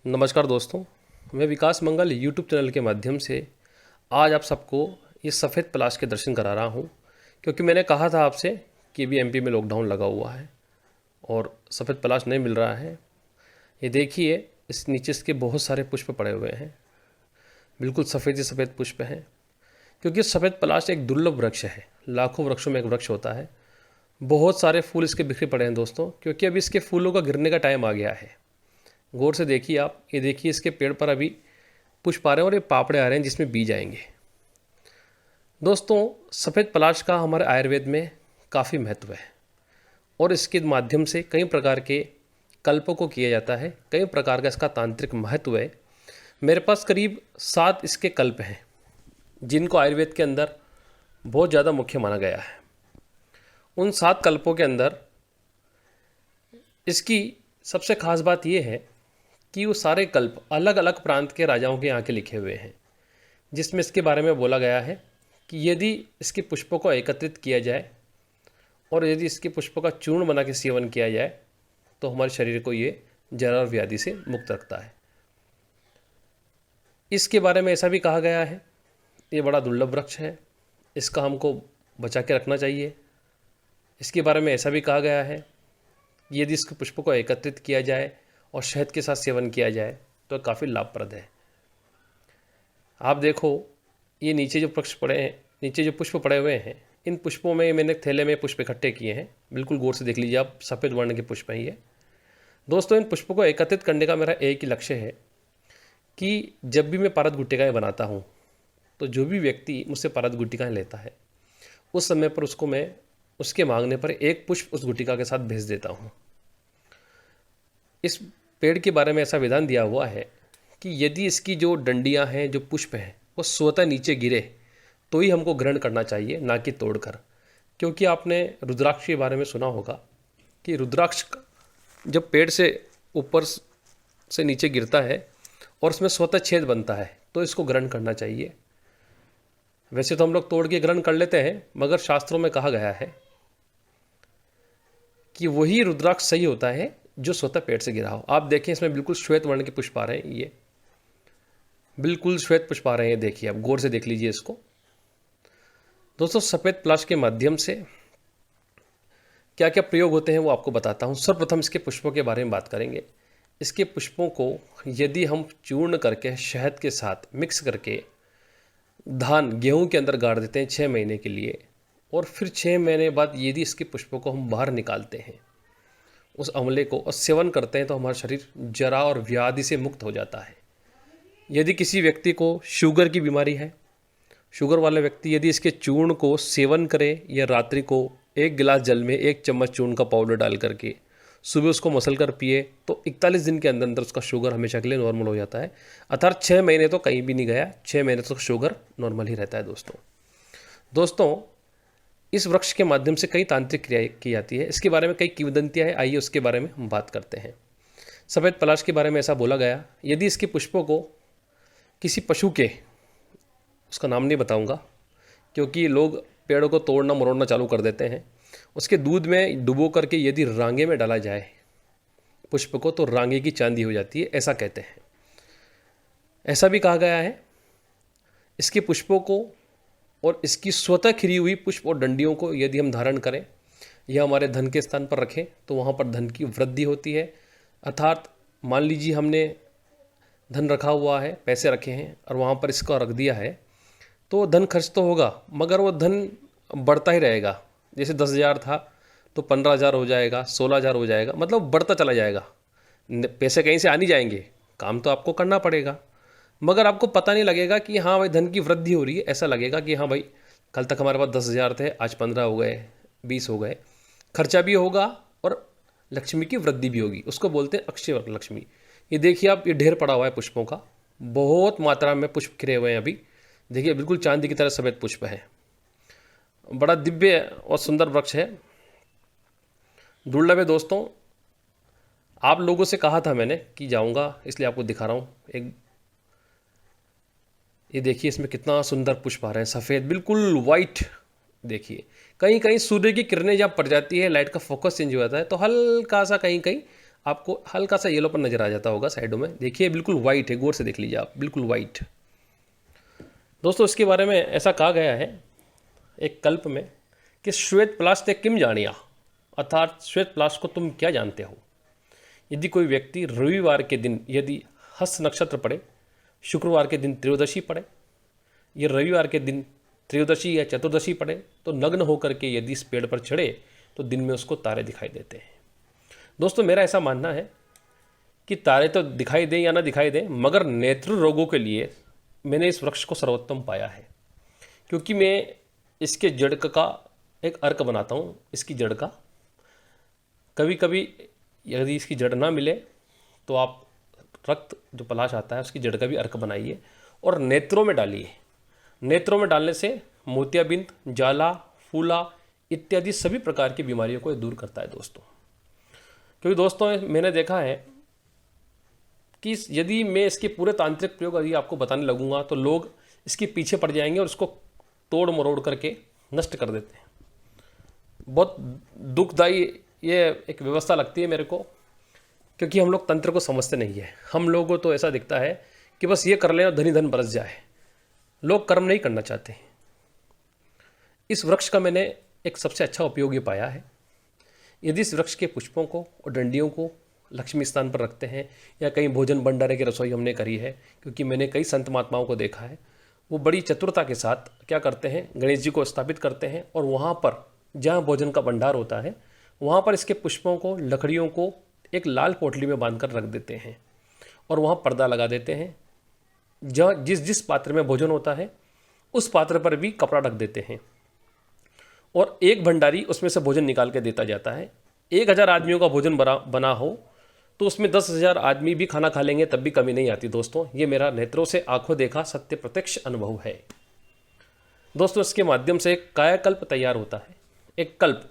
नमस्कार दोस्तों, मैं विकास मंगल यूट्यूब चैनल के माध्यम से आज आप सबको ये सफ़ेद पलाश के दर्शन करा रहा हूँ। क्योंकि मैंने कहा था आपसे कि अभी एमपी में लॉकडाउन लगा हुआ है और सफ़ेद पलाश नहीं मिल रहा है। ये देखिए, इस नीचे इसके बहुत सारे पुष्प पड़े हुए हैं, बिल्कुल सफ़ेद ही सफ़ेद पुष्प हैं। क्योंकि सफ़ेद पलाश एक दुर्लभ वृक्ष है, लाखों वृक्षों में एक वृक्ष होता है। बहुत सारे फूल इसके बिखरे पड़े हैं दोस्तों, क्योंकि अभी इसके फूलों का गिरने का टाइम आ गया है। गौर से देखिए आप, ये देखिए इसके पेड़ पर अभी पुष्प आ रहे हैं और ये पापड़े आ रहे हैं जिसमें बीज आएंगे। दोस्तों, सफ़ेद पलाश का हमारे आयुर्वेद में काफ़ी महत्व है और इसके माध्यम से कई प्रकार के कल्पों को किया जाता है, कई प्रकार का इसका तांत्रिक महत्व है। मेरे पास करीब 7 इसके कल्प हैं जिनको आयुर्वेद के अंदर बहुत ज़्यादा मुख्य माना गया है। उन 7 कल्पों के अंदर इसकी सबसे खास बात यह है कि वो सारे कल्प अलग अलग प्रांत के राजाओं के यहाँ के लिखे हुए हैं, जिसमें इसके बारे में बोला गया है कि यदि इसके पुष्पों को एकत्रित किया जाए और यदि इसके पुष्पों का चूर्ण बना के सेवन किया जाए तो हमारे शरीर को ये जरा और व्याधि से मुक्त रखता है। इसके बारे में ऐसा भी कहा गया है, ये बड़ा दुर्लभ वृक्ष है, इसका हमको बचा के रखना चाहिए। इसके बारे में ऐसा भी कहा गया है कि यदि इसके पुष्पों को एकत्रित किया जाए और शहद के साथ सेवन किया जाए तो काफ़ी लाभप्रद है। आप देखो, ये नीचे जो वृक्ष पड़े हैं, नीचे जो पुष्प पड़े हुए हैं, इन पुष्पों में मैंने थैले में पुष्प इकट्ठे किए हैं। बिल्कुल गौर से देख लीजिए आप, सफ़ेद वर्ण के पुष्प हैं ये। दोस्तों, इन पुष्पों को एकत्रित करने का मेरा एक ही लक्ष्य है कि जब भी मैं पारद गुट्टिकाएँ बनाता हूँ तो जो भी व्यक्ति मुझसे पारद गुट्टिकाएँ लेता है उस समय पर उसको मैं उसके मांगने पर एक पुष्प उस गुट्टिका के साथ भेज देता हूँ। इस पेड़ के बारे में ऐसा विधान दिया हुआ है कि यदि इसकी जो डंडियां हैं, जो पुष्प हैं, वो स्वतः नीचे गिरे तो ही हमको ग्रहण करना चाहिए, ना कि तोड़कर। क्योंकि आपने रुद्राक्ष के बारे में सुना होगा कि रुद्राक्ष जब पेड़ से ऊपर से नीचे गिरता है और उसमें स्वतः छेद बनता है तो इसको ग्रहण करना चाहिए। वैसे तो हम लोग तोड़ के ग्रहण कर लेते हैं, मगर शास्त्रों में कहा गया है कि वही रुद्राक्ष सही होता है जो स्वतः पेड़ से गिरा हो। आप देखें, इसमें बिल्कुल श्वेत वर्ण के पुष्प आ रहे हैं, ये बिल्कुल श्वेत पुष्प आ रहे हैं। देखिए, आप गौर से देख लीजिए इसको। दोस्तों, सफ़ेद पलाश के माध्यम से क्या क्या प्रयोग होते हैं वो आपको बताता हूँ। सर्वप्रथम इसके पुष्पों के बारे में बात करेंगे। इसके पुष्पों को यदि हम चूर्ण करके शहद के साथ मिक्स करके धान गेहूँ के अंदर गाड़ देते हैं 6 महीने के लिए, और फिर 6 महीने बाद यदि इसके पुष्पों को हम बाहर निकालते हैं, उस अमले को, और सेवन करते हैं, तो हमारा शरीर जरा और व्याधि से मुक्त हो जाता है। यदि किसी व्यक्ति को शुगर की बीमारी है, शुगर वाले व्यक्ति यदि इसके चूर्ण को सेवन करे या रात्रि को 1 गिलास जल में 1 चम्मच चूर्ण का पाउडर डाल करके सुबह उसको मसल कर पिए तो 41 दिन के अंदर अंदर उसका शुगर हमेशा के लिए नॉर्मल हो जाता है। अर्थात 6 महीने तो कहीं भी नहीं गया, 6 महीने तो शुगर नॉर्मल ही रहता है। दोस्तों, इस वृक्ष के माध्यम से कई तांत्रिक क्रियाएं की जाती है। इसके बारे में कई किंवदंतियाँ हैं, आइए उसके बारे में हम बात करते हैं। सफ़ेद पलाश के बारे में ऐसा बोला गया, यदि इसके पुष्पों को किसी पशु के, उसका नाम नहीं बताऊंगा क्योंकि लोग पेड़ों को तोड़ना मरोड़ना चालू कर देते हैं, उसके दूध में डुबो करके यदि रांगे में डाला जाए पुष्प को तो रांगे की चांदी हो जाती है, ऐसा कहते हैं। ऐसा भी कहा गया है इसके पुष्पों को और इसकी स्वतः खिली हुई पुष्प और डंडियों को यदि हम धारण करें या हमारे धन के स्थान पर रखें तो वहाँ पर धन की वृद्धि होती है। अर्थात मान लीजिए हमने धन रखा हुआ है, पैसे रखे हैं और वहाँ पर इसको रख दिया है तो धन खर्च तो होगा मगर वो धन बढ़ता ही रहेगा। जैसे 10,000 था तो 15,000 हो जाएगा, 16,000 हो जाएगा, मतलब बढ़ता चला जाएगा। पैसे कहीं से आ नहीं जाएंगे, काम तो आपको करना पड़ेगा, मगर आपको पता नहीं लगेगा कि हाँ भाई धन की वृद्धि हो रही है। ऐसा लगेगा कि हाँ भाई कल तक हमारे पास 10,000 थे, आज 15 हो गए, 20 हो गए। खर्चा भी होगा और लक्ष्मी की वृद्धि भी होगी, उसको बोलते हैं अक्षय लक्ष्मी। ये देखिए आप, ये ढेर पड़ा हुआ है पुष्पों का, बहुत मात्रा में पुष्प खिले हुए हैं अभी। देखिए बिल्कुल चांदी की तरह सफ़ेद पुष्प है, बड़ा दिव्य और सुंदर वृक्ष है, दुर्लभ है। दोस्तों, आप लोगों से कहा था मैंने कि जाऊंगा, इसलिए आपको दिखा रहा हूँ। एक ये देखिए, इसमें कितना सुंदर पुष्प आ रहे हैं, सफ़ेद बिल्कुल वाइट। देखिए कहीं कहीं सूर्य की किरणें जब पड़ जाती है, लाइट का फोकस चेंज हो जाता है तो हल्का सा कहीं कहीं आपको हल्का सा येलोपन नज़र आ जाता होगा साइडों में। देखिए बिल्कुल वाइट है, गौर से देख लीजिए आप, बिल्कुल वाइट। दोस्तों इसके बारे में ऐसा कहा गया है एक कल्प में कि श्वेत प्लास ते किम जानिया, अर्थात श्वेत प्लास को तुम क्या जानते हो। यदि कोई व्यक्ति रविवार के दिन यदि हस्त नक्षत्र पड़े, शुक्रवार के दिन त्रयोदशी पड़े, या रविवार के दिन त्रयोदशी या चतुर्दशी पड़े, तो नग्न होकर के यदि इस पेड़ पर चढ़े तो दिन में उसको तारे दिखाई देते हैं। दोस्तों मेरा ऐसा मानना है कि तारे तो दिखाई दें या ना दिखाई दें, मगर नेत्र रोगों के लिए मैंने इस वृक्ष को सर्वोत्तम पाया है, क्योंकि मैं इसके जड़ का एक अर्क बनाता हूँ। इसकी जड़ का कभी कभी यदि इसकी जड़ ना मिले तो आप रक्त जो पलाश आता है उसकी जड़ का भी अर्क बनाइए और नेत्रों में डालिए। नेत्रों में डालने से मोतियाबिंद, जाला, फूला इत्यादि सभी प्रकार की बीमारियों को दूर करता है दोस्तों। क्योंकि दोस्तों मैंने देखा है कि यदि मैं इसके पूरे तांत्रिक प्रयोग यदि आपको बताने लगूंगा तो लोग इसके पीछे पड़ जाएंगे और इसको तोड़ मरोड़ करके नष्ट कर देते हैं। बहुत दुखदायी ये एक व्यवस्था लगती है मेरे को, क्योंकि हम लोग तंत्र को समझते नहीं है। हम लोगों को तो ऐसा दिखता है कि बस ये कर लें और धनी धन बरस जाए। लोग कर्म नहीं करना चाहते। इस वृक्ष का मैंने एक सबसे अच्छा उपयोग ये पाया है। यदि इस वृक्ष के पुष्पों को और डंडियों को लक्ष्मी स्थान पर रखते हैं या कहीं भोजन भंडारे की रसोई हमने करी है, क्योंकि मैंने कई संत महात्माओं को देखा है, वो बड़ी चतुरता के साथ क्या करते हैं, गणेश जी को स्थापित करते हैं और वहाँ पर जहाँ भोजन का भंडार होता है वहाँ पर इसके पुष्पों को, लकड़ियों को एक लाल पोटली में बांध कर रख देते हैं और वहाँ पर्दा लगा देते हैं। जहाँ जिस जिस पात्र में भोजन होता है उस पात्र पर भी कपड़ा ढक देते हैं और एक भंडारी उसमें से भोजन निकाल के देता जाता है। 1000 आदमियों का भोजन बना हो तो उसमें 10,000 आदमी भी खाना खा लेंगे तब भी कमी नहीं आती दोस्तों। ये मेरा नेत्रों से आंखों देखा सत्य प्रत्यक्ष अनुभव है दोस्तों। इसके माध्यम से एक कायाकल्प तैयार होता है, एक कल्प।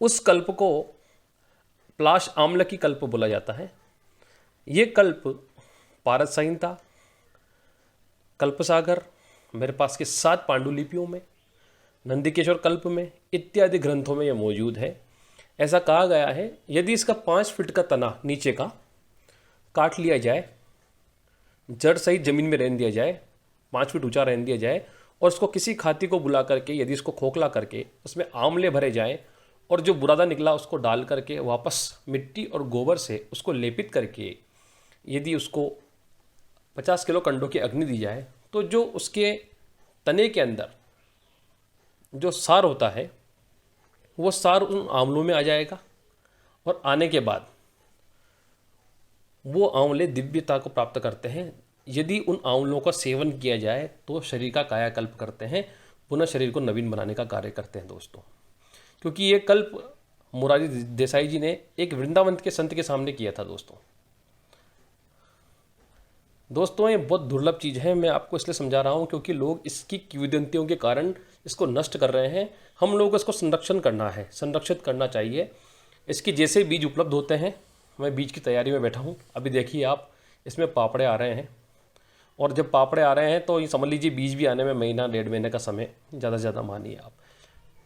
उस कल्प को प्लाश आम्ल की कल्प बोला जाता है। ये कल्प पारस संहिता, कल्पसागर, मेरे पास के 7 पांडुलिपियों में, नंदिकेश्वर कल्प में इत्यादि ग्रंथों में यह मौजूद है। ऐसा कहा गया है यदि इसका 5 फीट का तना नीचे का काट लिया जाए, जड़ सहित जमीन में रहने दिया जाए, 5 फीट ऊंचा रहने दिया जाए और उसको किसी खाती को बुला करके यदि इसको खोखला करके उसमें आंवले भरे जाए और जो बुरादा निकला उसको डाल करके वापस मिट्टी और गोबर से उसको लेपित करके यदि उसको 50 किलो कंडों की अग्नि दी जाए तो जो उसके तने के अंदर जो सार होता है वो सार उन आंवलों में आ जाएगा और आने के बाद वो आंवले दिव्यता को प्राप्त करते हैं। यदि उन आंवलों का सेवन किया जाए तो शरीर का कायाकल्प करते हैं, पुनः शरीर को नवीन बनाने का कार्य करते हैं दोस्तों। क्योंकि ये कल्प मुरारी देसाई जी ने एक वृंदावन के संत के सामने किया था दोस्तों ये बहुत दुर्लभ चीज़ है। मैं आपको इसलिए समझा रहा हूँ क्योंकि लोग इसकी किंवदंतियों के कारण इसको नष्ट कर रहे हैं। हम लोगों को इसको संरक्षण करना है, संरक्षित करना चाहिए। इसके जैसे बीज उपलब्ध होते हैं, मैं बीज की तैयारी में बैठा हूँ। अभी देखिए आप, इसमें पापड़े आ रहे हैं और जब पापड़े आ रहे हैं तो ये समझ लीजिए बीज भी आने में महीना 1.5 महीने का समय ज़्यादा से ज़्यादा मानिए आप,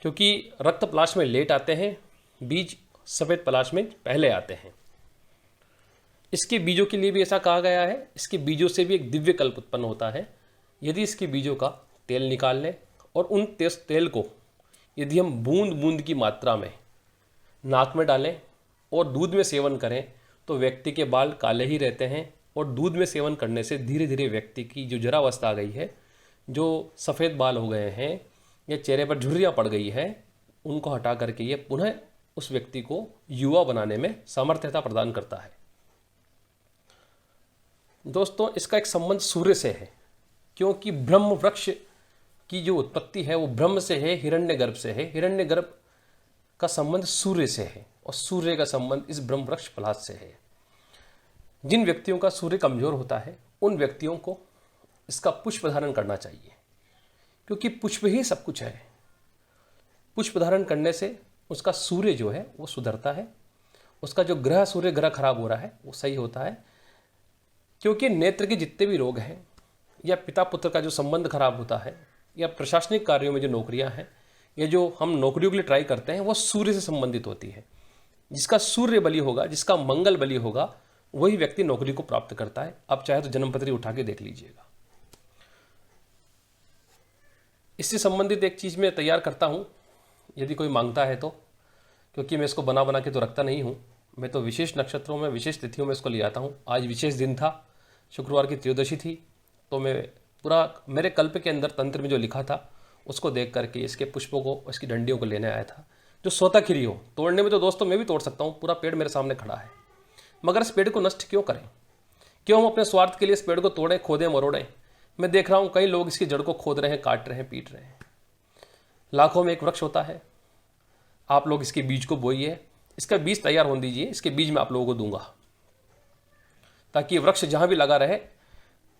क्योंकि रक्त पलाश में लेट आते हैं, बीज सफ़ेद पलाश में पहले आते हैं। इसके बीजों के लिए भी ऐसा कहा गया है, इसके बीजों से भी एक दिव्य कल्प उत्पन्न होता है। यदि इसके बीजों का तेल निकाल लें और उन तेल को यदि हम बूंद बूंद की मात्रा में नाक में डालें और दूध में सेवन करें तो व्यक्ति के बाल काले ही रहते हैं। और दूध में सेवन करने से धीरे धीरे व्यक्ति की जो जरावस्था आ गई है, जो सफ़ेद बाल हो गए हैं या चेहरे पर झुर्रियाँ पड़ गई है, उनको हटा करके ये पुनः उस व्यक्ति को युवा बनाने में सामर्थ्यता प्रदान करता है। दोस्तों इसका एक संबंध सूर्य से है, क्योंकि ब्रह्म वृक्ष की जो उत्पत्ति है वो ब्रह्म से है, हिरण्यगर्भ से है। हिरण्यगर्भ का संबंध सूर्य से है और सूर्य का संबंध इस ब्रह्म वृक्ष पलाश से है। जिन व्यक्तियों का सूर्य कमजोर होता है उन व्यक्तियों को इसका पुष्प धारण करना चाहिए, क्योंकि पुष्प ही सब कुछ है। पुष्प धारण करने से उसका सूर्य जो है वो सुधरता है, उसका जो ग्रह सूर्य ग्रह खराब हो रहा है वो सही होता है। क्योंकि नेत्र के जितने भी रोग हैं या पिता पुत्र का जो संबंध खराब होता है या प्रशासनिक कार्यों में जो नौकरियां हैं या जो हम नौकरियों के लिए ट्राई करते हैं वो सूर्य से संबंधित होती है। जिसका सूर्य बली होगा, जिसका मंगल बली होगा, वही व्यक्ति नौकरी को प्राप्त करता है। आप चाहे तो जन्मपत्री उठा के देख लीजिएगा। इससे संबंधित एक चीज़ मैं तैयार करता हूँ, यदि कोई मांगता है तो, क्योंकि मैं इसको बना बना के तो रखता नहीं हूँ। मैं तो विशेष नक्षत्रों में, विशेष तिथियों में इसको ले आता हूँ। आज विशेष दिन था, शुक्रवार की त्रयोदशी थी, तो मैं पूरा मेरे कल्प के अंदर तंत्र में जो लिखा था उसको देख करके इसके पुष्पों को, इसकी डंडियों को लेने आया था, जो स्वतः खिरी हो। तोड़ने में तो दोस्तों मैं भी तोड़ सकता हूँ, पूरा पेड़ मेरे सामने खड़ा है, मगर इस पेड़ को नष्ट क्यों करें? क्यों हम अपने स्वार्थ के लिए इस पेड़ को तोड़ें, खोदें, मरोड़ें? मैं देख रहा हूँ कई लोग इसकी जड़ को खोद रहे हैं, काट रहे हैं, पीट रहे हैं। लाखों में एक वृक्ष होता है, आप लोग इसके बीज को बोइए, इसका बीज तैयार होने दीजिए, इसके बीज मैं आप लोगों को दूंगा, ताकि ये वृक्ष जहाँ भी लगा रहे,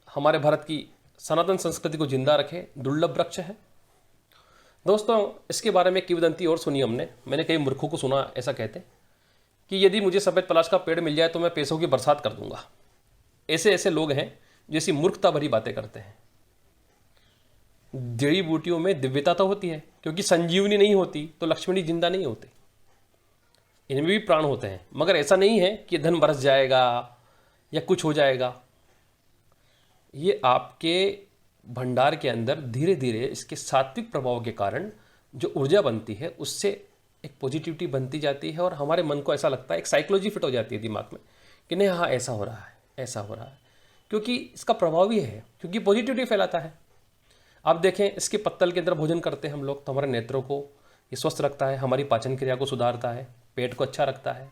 हमारे भारत की सनातन संस्कृति को जिंदा रखे। दुर्लभ वृक्ष है दोस्तों। इसके बारे में किंवदंती और सुनी मैंने कई मूर्खों को सुना ऐसा कहते कि यदि मुझे सफ़ेद पलाश का पेड़ मिल जाए तो मैं पैसों की बरसात कर दूंगा। ऐसे ऐसे लोग हैं जैसी मूर्खता भरी बातें करते हैं। जड़ी बूटियों में दिव्यता तो होती है, क्योंकि संजीवनी नहीं होती तो लक्ष्मणी जिंदा नहीं होती, इनमें भी प्राण होते हैं। मगर ऐसा नहीं है कि धन बरस जाएगा या कुछ हो जाएगा। ये आपके भंडार के अंदर धीरे धीरे इसके सात्विक प्रभाव के कारण जो ऊर्जा बनती है, उससे एक पॉजिटिविटी बनती जाती है, और हमारे मन को ऐसा लगता है, एक साइकोलॉजी फिट हो जाती है दिमाग में कि नहीं, हाँ ऐसा हो रहा है, ऐसा हो रहा है, क्योंकि इसका प्रभाव ही है, क्योंकि पॉजिटिविटी फैलाता है। आप देखें, इसके पत्तल के अंदर भोजन करते हैं हम लोग, तो हमारे नेत्रों को ये स्वस्थ रखता है, हमारी पाचन क्रिया को सुधारता है, पेट को अच्छा रखता है।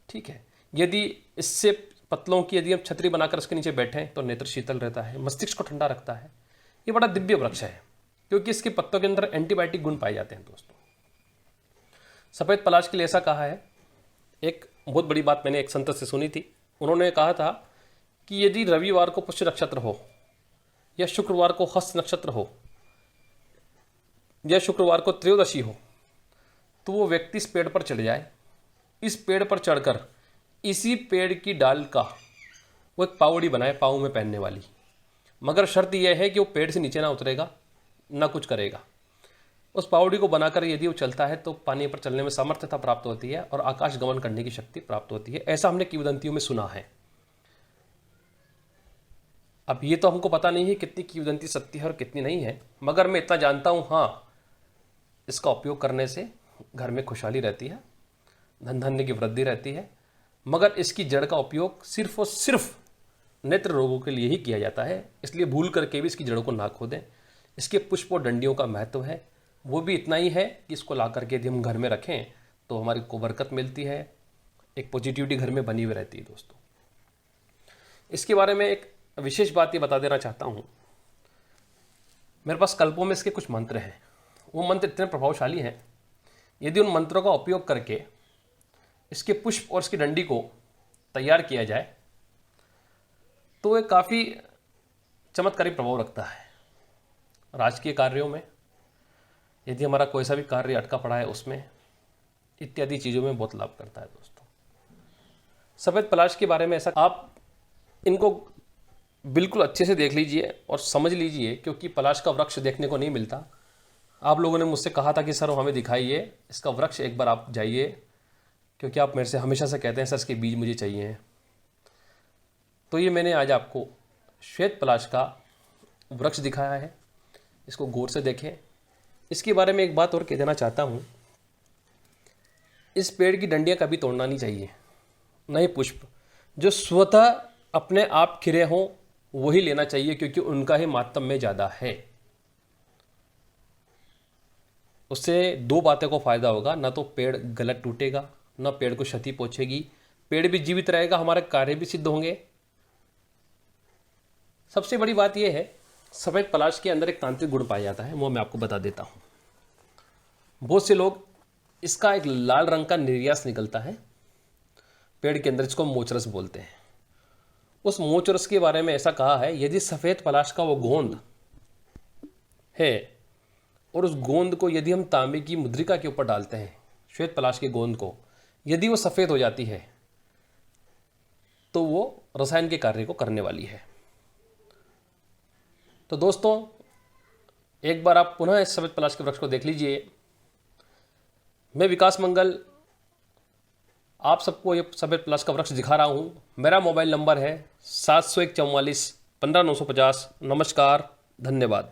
ठीक है, यदि इससे पत्तलों की यदि हम छतरी बनाकर उसके नीचे बैठें तो नेत्र शीतल रहता है, मस्तिष्क को ठंडा रखता है। ये बड़ा दिव्य वृक्ष है, क्योंकि इसके पत्तों के अंदर एंटीबायोटिक गुण पाए जाते हैं दोस्तों। सफ़ेद पलाश के लिए ऐसा कहा है, एक बहुत बड़ी बात मैंने एक संत से सुनी थी। उन्होंने कहा था कि यदि रविवार को पुष्य नक्षत्र हो, या शुक्रवार को हस्त नक्षत्र हो, या शुक्रवार को त्रयोदशी हो, तो वो व्यक्ति इस पेड़ पर चढ़ जाए। इस पेड़ पर चढ़कर इसी पेड़ की डाल का वो एक पावड़ी बनाए, पाँव में पहनने वाली। मगर शर्त यह है कि वो पेड़ से नीचे ना उतरेगा, ना कुछ करेगा। उस पावड़ी को बनाकर यदि वो चलता है तो पानी पर चलने में सामर्थ्यता प्राप्त होती है और आकाश गमन करने की शक्ति प्राप्त होती है। ऐसा हमने किंवदंतियों में सुना है। अब ये तो हमको पता नहीं है कितनी किंवदंती सत्य है और कितनी नहीं है, मगर मैं इतना जानता हूँ, हाँ, इसका उपयोग करने से घर में खुशहाली रहती है, धन धान्य की वृद्धि रहती है। मगर इसकी जड़ का उपयोग सिर्फ और सिर्फ नेत्र रोगों के लिए ही किया जाता है, इसलिए भूल करके भी इसकी जड़ों को ना खोदें। इसके पुष्प और डंडियों का महत्व है, वो भी इतना ही है कि इसको ला करके यदि हम घर में रखें तो हमारी को बरकत मिलती है, एक पॉजिटिविटी घर में बनी हुई रहती है दोस्तों। इसके बारे में एक विशेष बात ये बता देना चाहता हूँ, मेरे पास कल्पों में इसके कुछ मंत्र हैं। वो मंत्र इतने प्रभावशाली हैं, यदि उन मंत्रों का उपयोग करके इसके पुष्प और इसकी डंडी को तैयार किया जाए तो ये काफ़ी चमत्कारी प्रभाव रखता है। राजकीय कार्यों में, यदि हमारा कोई सा भी कार्य अटका पड़ा है उसमें, इत्यादि चीज़ों में बहुत लाभ करता है दोस्तों। सफ़ेद पलाश के बारे में ऐसा, आप इनको बिल्कुल अच्छे से देख लीजिए और समझ लीजिए, क्योंकि पलाश का वृक्ष देखने को नहीं मिलता। आप लोगों ने मुझसे कहा था कि सर हमें दिखाइए इसका वृक्ष, एक बार आप जाइए, क्योंकि आप मेरे से हमेशा से कहते हैं सर इसके बीज मुझे चाहिए हैं। तो ये मैंने आज आपको श्वेत पलाश का वृक्ष दिखाया है, इसको गौर से देखें। इसके बारे में एक बात और कह देना चाहता हूँ, इस पेड़ की डंडियाँ कभी तोड़ना नहीं चाहिए, न ही पुष्प। जो स्वतः अपने आप खिरे हों वही लेना चाहिए, क्योंकि उनका ही मातम्य ज़्यादा है। उससे दो बातें को फायदा होगा, ना तो पेड़ गलत टूटेगा, ना पेड़ को क्षति पहुंचेगी, पेड़ भी जीवित रहेगा, हमारे कार्य भी सिद्ध होंगे। सबसे बड़ी बात यह है, सफ़ेद पलाश के अंदर एक तांत्रिक गुण पाया जाता है, वो मैं आपको बता देता हूँ। बहुत से लोग, इसका एक लाल रंग का निर्यास निकलता है पेड़ के अंदर, जिसको मोचरस बोलते हैं। उस मोचरस के बारे में ऐसा कहा है, यदि सफ़ेद पलाश का वो गोंद है और उस गोंद को यदि हम तांबे की मुद्रिका के ऊपर डालते हैं, श्वेत पलाश के गोंद को, यदि वो सफ़ेद हो जाती है तो वो रसायन के कार्य को करने वाली है। तो दोस्तों, एक बार आप पुनः इस सफ़ेद पलाश के वृक्ष को देख लीजिए। मैं विकास मंगल आप सबको ये सफ़ेद प्लस का वृक्ष दिखा रहा हूँ। मेरा मोबाइल नंबर है 70144 15 950। नमस्कार, धन्यवाद।